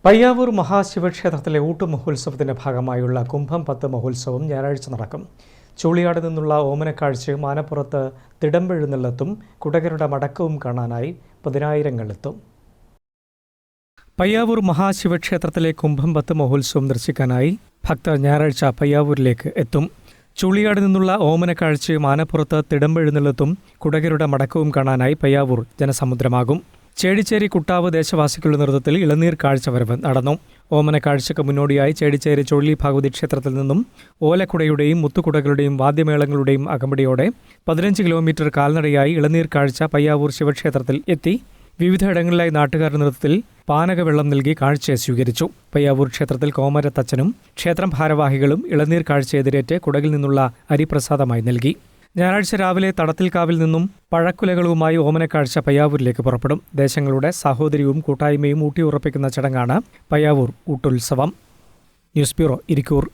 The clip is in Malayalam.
പയ്യാവൂർ മഹാശിവക്ഷേത്രത്തിലെ ഊട്ടുമഹോത്സവത്തിന്റെ ഭാഗമായുള്ള കുംഭം 10 മഹോത്സവം ഞായറാഴ്ച നടക്കും. ചൂളിയാട് നിന്നുള്ള ഓമനക്കാഴ്ചയും ആനപ്പുറത്ത് തിടമ്പെഴുന്നള്ളത്തും കുടകരുടെ മടക്കവും കാണാനായി പതിനായിരങ്ങളെത്തും. പയ്യാവൂർ മഹാശിവക്ഷേത്രത്തിലെ കുംഭം 10 മഹോത്സവം ദർശിക്കാനായി ഭക്തർ ഞായറാഴ്ച പയ്യാവൂരിലേക്ക് എത്തും. ചൂളിയാട് നിന്നുള്ള ഓമനക്കാഴ്ചയും ആനപ്പുറത്ത് തിടമ്പെഴുന്നള്ളത്തും കുടകരുടെ മടക്കവും കാണാനായി പയ്യാവൂർ ജനസമുദ്രമാകും. ചേടിച്ചേരി കുട്ടാവ് ദേശവാസികളുടെ നേതൃത്വത്തിൽ ഇളനീർ കാഴ്ചവരവ് നടന്നു. ഓമനക്കാഴ്ചയ്ക്ക് മുന്നോടിയായി ചേടിച്ചേരി ചുഴലി ഭഗവതി ക്ഷേത്രത്തിൽ നിന്നും ഓലക്കുടയുടെയും മുത്തുകുടകളുടെയും വാദ്യമേളങ്ങളുടെയും അകമ്പടിയോടെ 15 കിലോമീറ്റർ കാൽനടയായി ഇളനീർ കാഴ്ച പയ്യാവൂർ ശിവക്ഷേത്രത്തിൽ എത്തി വിവിധയിടങ്ങളിലായി നാട്ടുകാരുടെ നേതൃത്വത്തിൽ പാനകവെള്ളം നൽകി കാഴ്ചയെ സ്വീകരിച്ചു. പയ്യാവൂർ ക്ഷേത്രത്തിൽ കോമരത്തച്ഛനും ക്ഷേത്രം ഭാരവാഹികളും ഇളനീർ കാഴ്ച എതിരേറ്റ് കുടകിൽ നിന്നുള്ള അരിപ്രസാദമായി നൽകി. ഞായറാഴ്ച രാവിലെ തടത്തിൽക്കാവിൽ നിന്നും പഴക്കുലകളുമായി ഓമനക്കാഴ്ച പയ്യാവൂരിലേക്ക് പുറപ്പെടും. ദേശങ്ങളുടെ സാഹോദര്യവും കൂട്ടായ്മയും ഊട്ടിയുറപ്പിക്കുന്ന ചടങ്ങാണ് പയ്യാവൂർ ഊട്ടുത്സവം. News bureau, Irikkur.